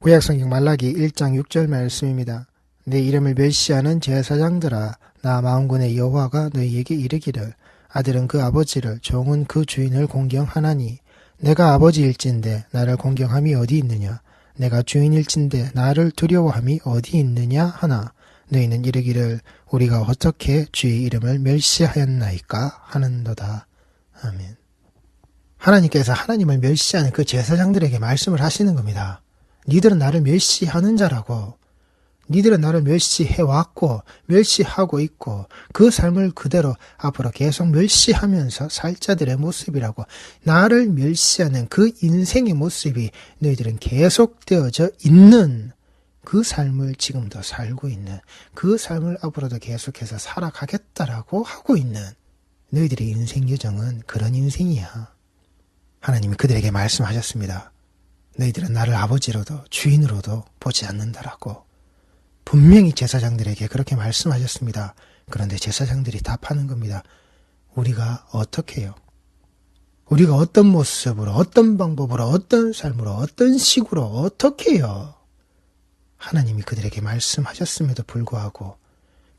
구약성경 말라기 1장 6절 말씀입니다. 내 이름을 멸시하는 제사장들아, 나 만군의 여호와가 너희에게 이르기를 아들은 그 아버지를, 종은 그 주인을 공경하나니 내가 아버지일진데 나를 공경함이 어디 있느냐, 내가 주인일진데 나를 두려워함이 어디 있느냐 하나, 너희는 이르기를 우리가 어떻게 주의 이름을 멸시하였나이까 하는도다. 아멘. 하나님께서 하나님을 멸시하는 그 제사장들에게 말씀을 하시는 겁니다. 니들은 나를 멸시하는 자라고, 니들은 나를 멸시해왔고 멸시하고 있고 그 삶을 그대로 앞으로 계속 멸시하면서 살 자들의 모습이라고. 나를 멸시하는 그 인생의 모습이 너희들은 계속되어져 있는 그 삶을 지금도 살고 있는, 그 삶을 앞으로도 계속해서 살아가겠다라고 하고 있는 너희들의 인생 여정은 그런 인생이야. 하나님이 그들에게 말씀하셨습니다. 너희들은 나를 아버지로도 주인으로도 보지 않는다라고. 분명히 제사장들에게 그렇게 말씀하셨습니다. 그런데 제사장들이 답하는 겁니다. 우리가 어떻게 해요? 우리가 어떤 모습으로, 어떤 방법으로, 어떤 삶으로, 어떤 식으로 어떻게 해요? 하나님이 그들에게 말씀하셨음에도 불구하고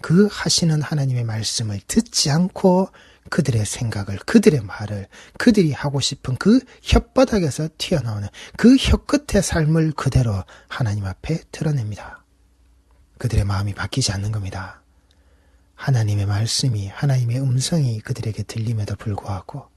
그 하시는 하나님의 말씀을 듣지 않고 그들의 생각을, 그들의 말을, 그들이 하고 싶은 그 혓바닥에서 튀어나오는 그 혀끝의 삶을 그대로 하나님 앞에 드러냅니다. 그들의 마음이 바뀌지 않는 겁니다. 하나님의 말씀이, 하나님의 음성이 그들에게 들림에도 불구하고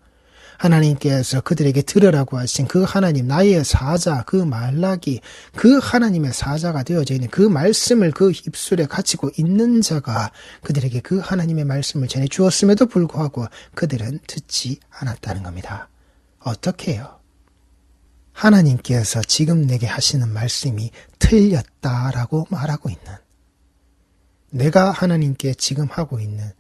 하나님께서 그들에게 들으라고 하신 그 하나님, 나의 사자, 그 말라기, 그 하나님의 사자가 되어져 있는 그 말씀을 그 입술에 가지고 있는 자가 그들에게 그 하나님의 말씀을 전해 주었음에도 불구하고 그들은 듣지 않았다는 겁니다. 어떻게 해요? 하나님께서 지금 내게 하시는 말씀이 틀렸다라고 말하고 있는, 내가 하나님께 지금 하고 있는,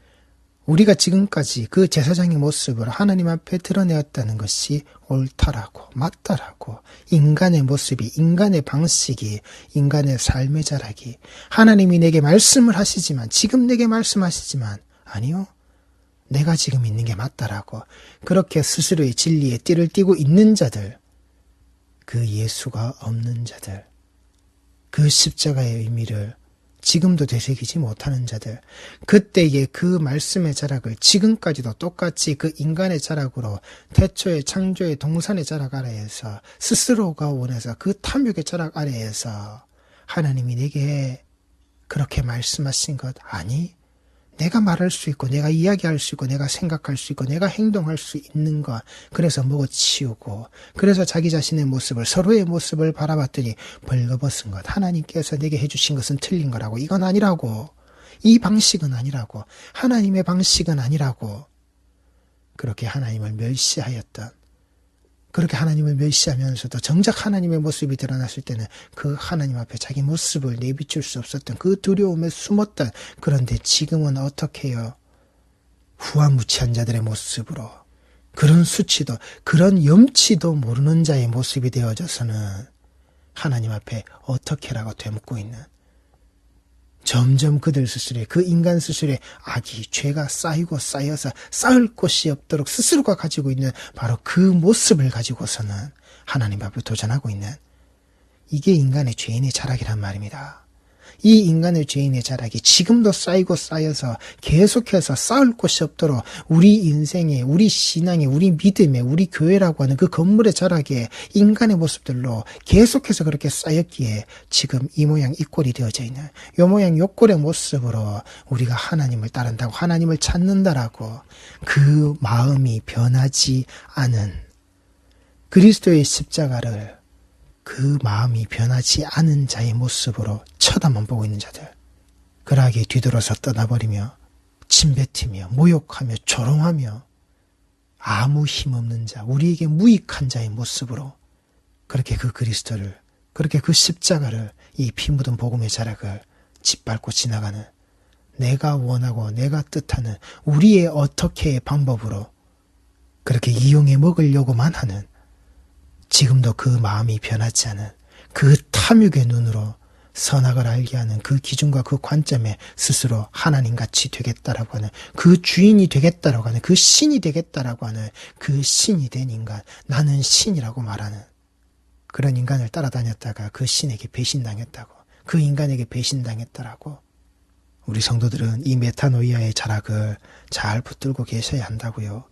우리가 지금까지 그 제사장의 모습을 하나님 앞에 드러내었다는 것이 옳다라고, 맞다라고, 인간의 모습이, 인간의 방식이, 인간의 삶의 자락이, 하나님이 내게 말씀을 하시지만, 지금 내게 말씀하시지만, 아니요, 내가 지금 있는 게 맞다라고, 그렇게 스스로의 진리에 띠를 띠고 있는 자들, 그 예수가 없는 자들, 그 십자가의 의미를 지금도 되새기지 못하는 자들, 그때의 그 말씀의 자락을 지금까지도 똑같이 그 인간의 자락으로, 태초의 창조의 동산의 자락 아래에서, 스스로가 원해서 그 탐욕의 자락 아래에서 하나님이 내게 그렇게 말씀하신 것, 아니, 내가 말할 수 있고, 내가 이야기할 수 있고, 내가 생각할 수 있고, 내가 행동할 수 있는 것, 그래서 먹어치우고, 그래서 자기 자신의 모습을, 서로의 모습을 바라봤더니 벌거벗은 것, 하나님께서 내게 해주신 것은 틀린 거라고, 이건 아니라고, 이 방식은 아니라고, 하나님의 방식은 아니라고, 그렇게 하나님을 멸시하였던, 그렇게 하나님을 멸시하면서도 정작 하나님의 모습이 드러났을 때는 그 하나님 앞에 자기 모습을 내비출 수 없었던 그 두려움에 숨었던, 그런데 지금은 어떻게 해요? 후한무치한 자들의 모습으로, 그런 수치도, 그런 염치도 모르는 자의 모습이 되어져서는 하나님 앞에 어떻게라고 되묻고 있는, 점점 그들 스스로의, 그 인간 스스로의 악이, 죄가 쌓이고 쌓여서 쌓을 곳이 없도록 스스로가 가지고 있는 바로 그 모습을 가지고서는 하나님 앞에 도전하고 있는, 이게 인간의 죄인의 자락이란 말입니다. 이 인간의 죄인의 자락이 지금도 쌓이고 쌓여서 계속해서 쌓을 곳이 없도록 우리 인생에, 우리 신앙에, 우리 믿음에, 우리 교회라고 하는 그 건물의 자락에 인간의 모습들로 계속해서 그렇게 쌓였기에 지금 이 모양 이 꼴이 되어져 있는, 요 모양 요 꼴의 모습으로 우리가 하나님을 따른다고, 하나님을 찾는다라고 그 마음이 변하지 않은, 그리스도의 십자가를 그 마음이 변하지 않은 자의 모습으로 쳐다만 보고 있는 자들, 그러하게 뒤돌아서 떠나버리며 침뱉으며 모욕하며 조롱하며 아무 힘없는 자, 우리에게 무익한 자의 모습으로 그렇게 그 그리스도를, 그렇게 그 십자가를, 이 피 묻은 복음의 자락을 짓밟고 지나가는, 내가 원하고 내가 뜻하는 우리의 어떻게의 방법으로 그렇게 이용해 먹으려고만 하는, 지금도 그 마음이 변하지 않은, 그 탐욕의 눈으로 선악을 알게 하는 그 기준과 그 관점에 스스로 하나님같이 되겠다라고 하는, 그 주인이 되겠다라고 하는, 그 신이 되겠다라고 하는 그 신이 된 인간, 나는 신이라고 말하는 그런 인간을 따라다녔다가 그 신에게 배신당했다고, 그 인간에게 배신당했더라고. 우리 성도들은 이 메타노이아의 자락을 잘 붙들고 계셔야 한다고요.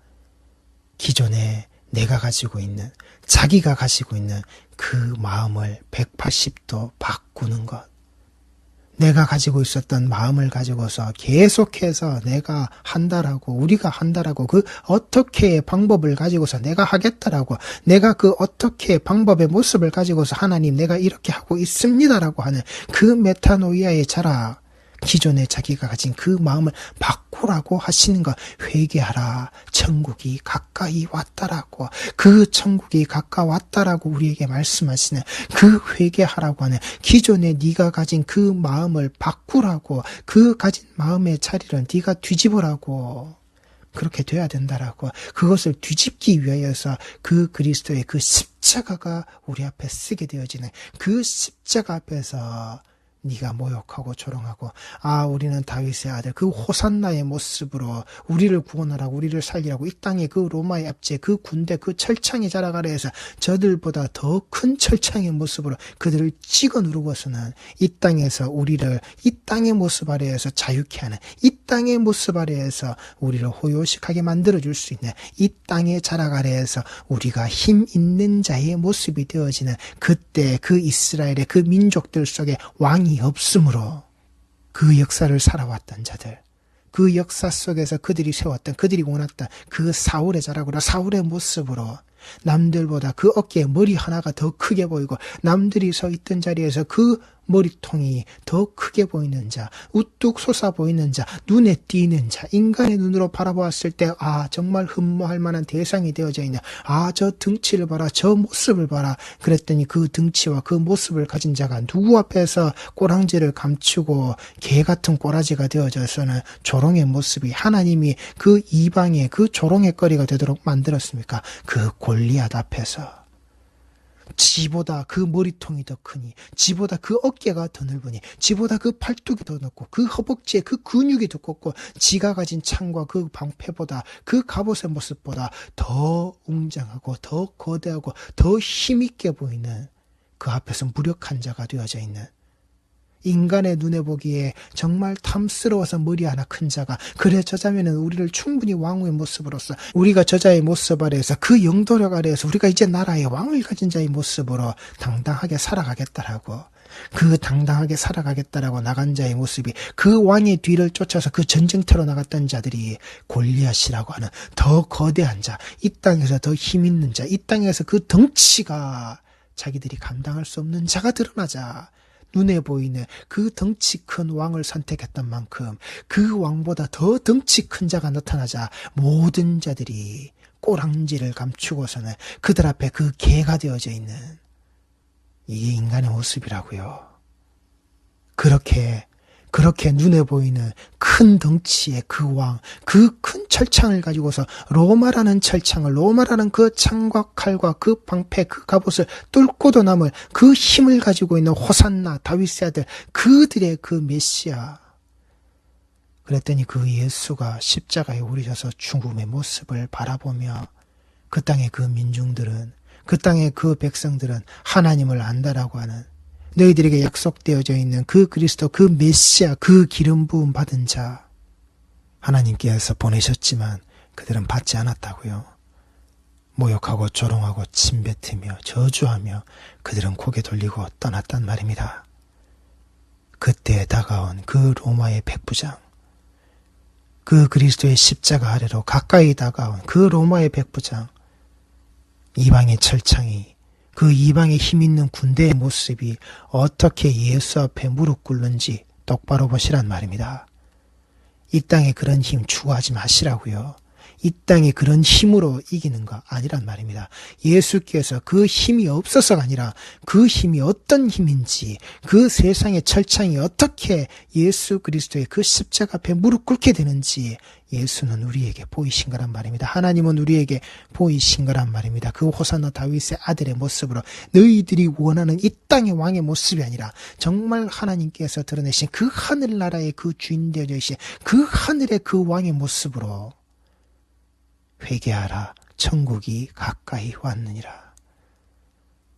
기존에 내가 가지고 있는, 자기가 가지고 있는 그 마음을 180도 바꾸는 것. 내가 가지고 있었던 마음을 가지고서 계속해서 내가 한다라고, 우리가 한다라고, 그 어떻게 방법을 가지고서 내가 하겠다라고, 내가 그 어떻게 방법의 모습을 가지고서 하나님 내가 이렇게 하고 있습니다라고 하는 그 메타노이아의 자락, 기존에 자기가 가진 그 마음을 바꾸라고 하시는 것. 회개하라, 천국이 가까이 왔다라고, 그 천국이 가까웠다라고 우리에게 말씀하시는 그 회개하라고 하는, 기존에 네가 가진 그 마음을 바꾸라고, 그 가진 마음의 자리를 네가 뒤집으라고, 그렇게 돼야 된다라고, 그것을 뒤집기 위하여서 그 그리스도의 그 십자가가 우리 앞에 쓰게 되어지는 그 십자가 앞에서 네가 모욕하고 조롱하고, 우리는 다윗의 아들, 그 호산나의 모습으로 우리를 구원하라고, 우리를 살리라고, 이 땅의 그 로마의 압제, 그 군대, 그 철창의 자락 아래에서 저들보다 더 큰 철창의 모습으로 그들을 찍어 누르고서는 이 땅에서 우리를, 이 땅의 모습 아래에서 자유케 하는, 이 땅의 모습 아래에서 우리를 호요식하게 만들어줄 수 있는, 이 땅의 자락 아래에서 우리가 힘 있는 자의 모습이 되어지는, 그때 그 이스라엘의 그 민족들 속에 왕이 없으므로 그 역사를 살아왔던 자들, 그 역사 속에서 그들이 세웠던, 그들이 원했던 그 사울의 자락으로, 사울의 모습으로 남들보다 그 어깨에 머리 하나가 더 크게 보이고, 남들이 서 있던 자리에서 그 머리통이 더 크게 보이는 자, 우뚝 솟아 보이는 자, 눈에 띄는 자, 인간의 눈으로 바라보았을 때 정말 흠모할 만한 대상이 되어져 있는, 저 등치를 봐라, 저 모습을 봐라. 그랬더니 그 등치와 그 모습을 가진 자가 누구 앞에서 꼬랑지를 감추고 개 같은 꼬라지가 되어져서는 조롱의 모습이, 하나님이 그 이방의 그 조롱의 거리가 되도록 만들었습니까? 그 골리앗 앞에서 지보다 그 머리통이 더 크니, 지보다 그 어깨가 더 넓으니, 지보다 그 팔뚝이 더 넓고, 그 허벅지에 그 근육이 두껍고, 지가 가진 창과 그 방패보다, 그 갑옷의 모습보다 더 웅장하고 더 거대하고 더 힘있게 보이는, 그 앞에서 무력한 자가 되어져 있는, 인간의 눈에 보기에 정말 탐스러워서 머리 하나 큰 자가, 그래 저자면은 우리를 충분히 왕의 모습으로서, 우리가 저자의 모습 아래에서, 그 영도력 아래에서 우리가 이제 나라의 왕을 가진 자의 모습으로 당당하게 살아가겠다라고, 그 당당하게 살아가겠다라고 나간 자의 모습이, 그 왕의 뒤를 쫓아서 그 전쟁터로 나갔던 자들이 골리앗이라고 하는 더 거대한 자, 이 땅에서 더 힘있는 자, 이 땅에서 그 덩치가 자기들이 감당할 수 없는 자가 드러나자, 눈에 보이는 그 덩치 큰 왕을 선택했던 만큼 그 왕보다 더 덩치 큰 자가 나타나자, 모든 자들이 꼬랑지를 감추고서는 그들 앞에 그 개가 되어져 있는, 이게 인간의 모습이라고요. 그렇게 눈에 보이는 큰 덩치의 그 왕, 그 큰 철창을 가지고서 로마라는 철창을, 로마라는 그 창과 칼과 그 방패, 그 갑옷을 뚫고도 남을 그 힘을 가지고 있는 호산나, 다윗의 아들, 그들의 그 메시아. 그랬더니 그 예수가 십자가에 오르셔서 죽음의 모습을 바라보며 그 땅의 그 민중들은, 그 땅의 그 백성들은 하나님을 안다라고 하는, 너희들에게 약속되어져 있는 그 그리스도, 그 메시아, 그 기름 부음 받은 자, 하나님께서 보내셨지만 그들은 받지 않았다고요. 모욕하고 조롱하고 침뱉으며 저주하며 그들은 고개 돌리고 떠났단 말입니다. 그때 다가온 그 로마의 백부장, 그 그리스도의 십자가 아래로 가까이 다가온 그 로마의 백부장, 이방의 철창이, 그 이방의 힘있는 군대의 모습이 어떻게 예수 앞에 무릎 꿇는지 똑바로 보시란 말입니다. 이 땅에 그런 힘 추구하지 마시라고요. 이 땅에 그런 힘으로 이기는 거 아니란 말입니다. 예수께서 그 힘이 없어서가 아니라 그 힘이 어떤 힘인지, 그 세상의 철창이 어떻게 예수 그리스도의 그 십자가 앞에 무릎 꿇게 되는지 예수는 우리에게 보이신 거란 말입니다. 하나님은 우리에게 보이신 거란 말입니다. 그 호산나 다윗의 아들의 모습으로, 너희들이 원하는 이 땅의 왕의 모습이 아니라 정말 하나님께서 드러내신 그 하늘나라의 그 주인 되어져 계신 그 하늘의 그 왕의 모습으로 회개하라, 천국이 가까이 왔느니라.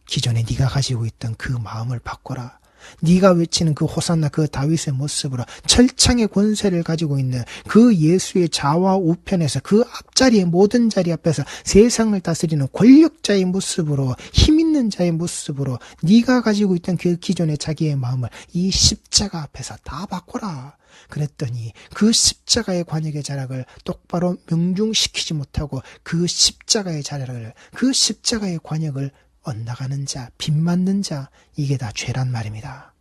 기존에 네가 가지고 있던 그 마음을 바꿔라. 네가 외치는 그 호산나 그 다윗의 모습으로 철창의 권세를 가지고 있는 그 예수의 좌와 우편에서 그 앞자리의 모든 자리 앞에서 세상을 다스리는 권력자의 모습으로 힘 있는 자의 모습으로 네가 가지고 있던 그 기존의 자기의 마음을 이 십자가 앞에서 다 바꿔라. 그랬더니 그 십자가의 관역의 자락을 똑바로 명중시키지 못하고 그 십자가의 자락을 그 십자가의 관역을 엇나가는 자, 빗맞는 자, 이게 다 죄란 말입니다.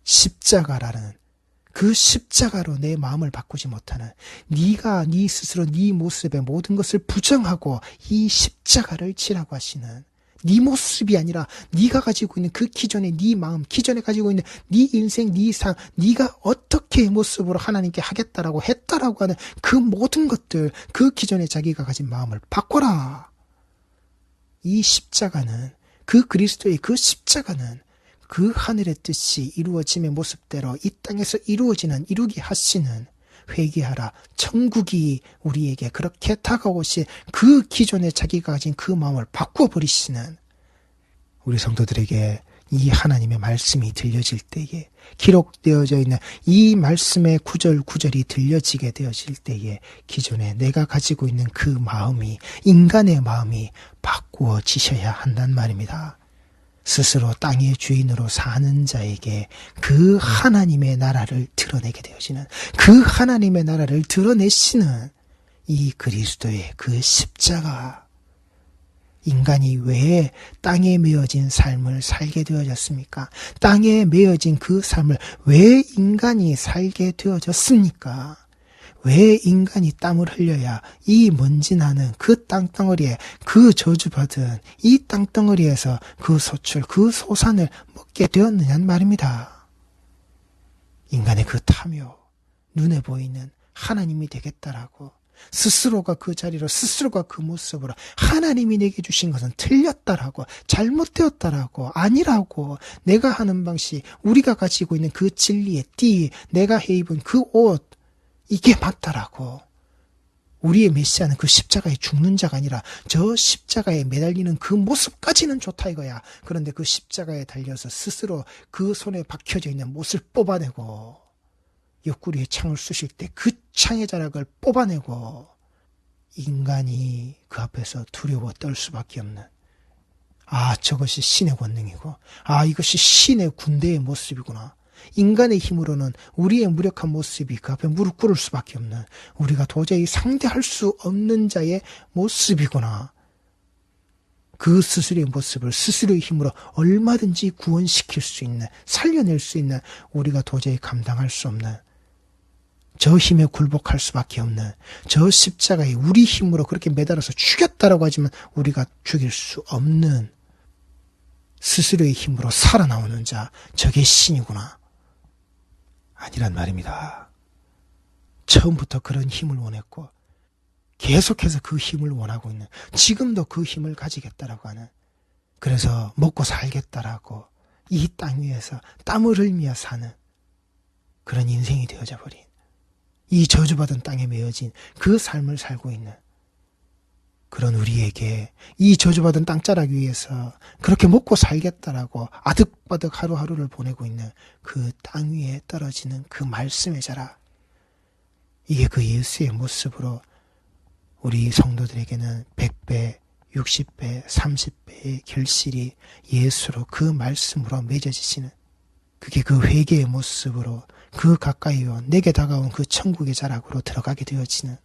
십자가라는 그 십자가로 내 마음을 바꾸지 못하는 네가 네 스스로 네 모습의 모든 것을 부정하고 이 십자가를 지라고 하시는 네 모습이 아니라 네가 가지고 있는 그 기존의 네 마음, 기존에 가지고 있는 네 인생, 네 삶, 네가 어떻게 모습으로 하나님께 하겠다라고 했다라고 하는 그 모든 것들, 그 기존에 자기가 가진 마음을 바꿔라. 이 십자가는 그 그리스도의 그 십자가는 그 하늘의 뜻이 이루어짐의 모습대로 이 땅에서 이루게 하시는 회개하라. 천국이 우리에게 그렇게 다가오시 그 기존에 자기가 가진 그 마음을 바꿔버리시는 우리 성도들에게 이 하나님의 말씀이 들려질 때에 기록되어져 있는 이 말씀의 구절구절이 들려지게 되어질 때에 기존에 내가 가지고 있는 그 마음이 인간의 마음이 바꾸어지셔야 한단 말입니다. 스스로 땅의 주인으로 사는 자에게 그 하나님의 나라를 드러내게 되어지는 그 하나님의 나라를 드러내시는 이 그리스도의 그 십자가 인간이 왜 땅에 매어진 삶을 살게 되어졌습니까? 땅에 매어진 그 삶을 왜 인간이 살게 되어졌습니까? 왜 인간이 땀을 흘려야 이 먼지 나는 그 땅덩어리에 그 저주받은 이 땅덩어리에서 그 소출, 그 소산을 먹게 되었느냐는 말입니다. 인간의 그 탐욕, 눈에 보이는 하나님이 되겠다라고 스스로가 그 자리로 스스로가 그 모습으로 하나님이 내게 주신 것은 틀렸다라고 잘못되었다라고 아니라고 내가 하는 방식 우리가 가지고 있는 그 진리의 띠 내가 해 입은 그 옷 이게 맞다라고 우리의 메시아는 그 십자가에 죽는 자가 아니라 저 십자가에 매달리는 그 모습까지는 좋다 이거야. 그런데 그 십자가에 달려서 스스로 그 손에 박혀져 있는 못을 뽑아내고 옆구리에 창을 쑤실 때 그 창의 자락을 뽑아내고 인간이 그 앞에서 두려워 떨 수밖에 없는 저것이 신의 권능이고 이것이 신의 군대의 모습이구나. 인간의 힘으로는 우리의 무력한 모습이 그 앞에 무릎 꿇을 수밖에 없는 우리가 도저히 상대할 수 없는 자의 모습이구나. 그 스스로의 모습을 스스로의 힘으로 얼마든지 구원시킬 수 있는 살려낼 수 있는 우리가 도저히 감당할 수 없는 저 힘에 굴복할 수밖에 없는 저 십자가에 우리 힘으로 그렇게 매달아서 죽였다라고 하지만 우리가 죽일 수 없는 스스로의 힘으로 살아나오는 자 저게 신이구나. 아니란 말입니다. 처음부터 그런 힘을 원했고 계속해서 그 힘을 원하고 있는 지금도 그 힘을 가지겠다라고 하는 그래서 먹고 살겠다라고 이 땅 위에서 땀을 흘리며 사는 그런 인생이 되어져 버린 이 저주받은 땅에 매어진 그 삶을 살고 있는 그런 우리에게 이 저주받은 땅자락 위에서 그렇게 먹고 살겠다라고 아득바득 하루하루를 보내고 있는 그 땅 위에 떨어지는 그 말씀의 자락 이게 그 예수의 모습으로 우리 성도들에게는 100배, 60배, 30배의 결실이 예수로 그 말씀으로 맺어지시는 그게 그 회개의 모습으로 그 가까이 온 내게 다가온 그 천국의 자락으로 들어가게 되어지는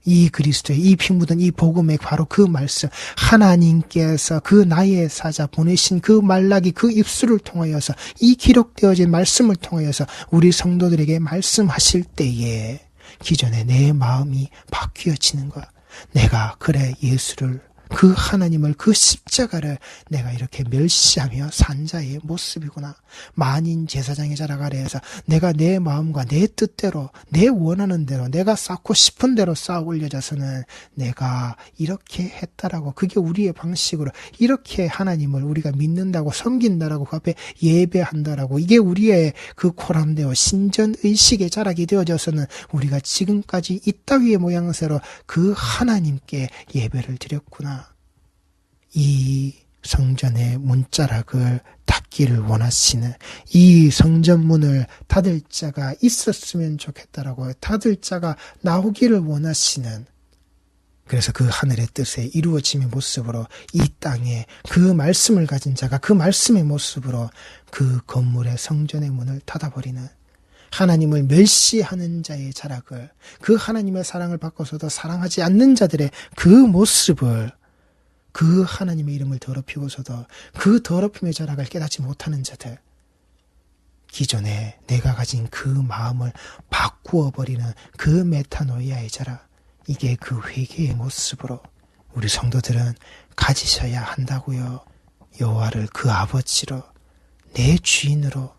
이 그리스도의 이 피 묻은 이 복음의 바로 그 말씀 하나님께서 그 나의 사자 보내신 그 말라기 그 입술을 통하여서 이 기록되어진 말씀을 통하여서 우리 성도들에게 말씀하실 때에 기존에 내 마음이 바뀌어지는 거야. 내가 그래 예수를 그 하나님을 그 십자가를 내가 이렇게 멸시하며 산 자의 모습이구나. 만인 제사장의 자락 아래에서 내가 내 마음과 내 뜻대로 내 원하는 대로 내가 쌓고 싶은 대로 쌓아 올려져서는 내가 이렇게 했다라고 그게 우리의 방식으로 이렇게 하나님을 우리가 믿는다고 섬긴다라고 그 앞에 예배한다라고 이게 우리의 그 코람되어 신전의식의 자락이 되어져서는 우리가 지금까지 이따위의 모양새로 그 하나님께 예배를 드렸구나. 이 성전의 문자락을 닫기를 원하시는, 이 성전문을 닫을 자가 있었으면 좋겠다라고 닫을 자가 나오기를 원하시는, 그래서 그 하늘의 뜻에 이루어짐의 모습으로 이 땅에 그 말씀을 가진 자가 그 말씀의 모습으로 그 건물의 성전의 문을 닫아버리는, 하나님을 멸시하는 자의 자락을, 그 하나님의 사랑을 받고서도 사랑하지 않는 자들의 그 모습을, 그 하나님의 이름을 더럽히고서도 그 더럽힘의 자락을 깨닫지 못하는 자들, 기존에 내가 가진 그 마음을 바꾸어 버리는 그 메타노이아의 자락, 이게 그 회개의 모습으로 우리 성도들은 가지셔야 한다고요. 여호와를 그 아버지로, 내 주인으로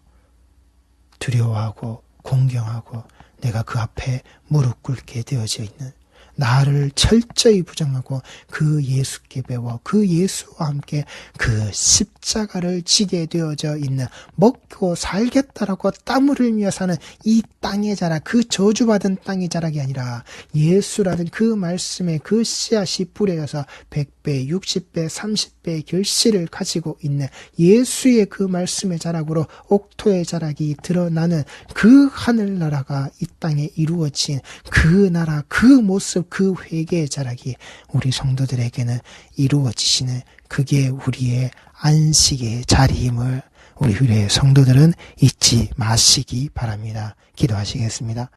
두려워하고 공경하고 내가 그 앞에 무릎 꿇게 되어져 있는, 나를 철저히 부정하고 그 예수께 배워 그 예수와 함께 그 십자가를 지게 되어져 있는, 먹고 살겠다라고 땀 흘리며 사는 이 땅의 자락, 그 저주받은 땅의 자락이 아니라 예수라는 그 말씀에 그 씨앗이 뿌려져서 100배, 60배, 30배의 결실을 가지고 있는 예수의 그 말씀의 자락으로 옥토의 자락이 드러나는 그 하늘나라가 이 땅에 이루어진 그 나라, 그 모습, 그 회개의 자락이 우리 성도들에게는 이루어지시는, 그게 우리의 안식의 자리임을 우리 성도들은 잊지 마시기 바랍니다. 기도하시겠습니다.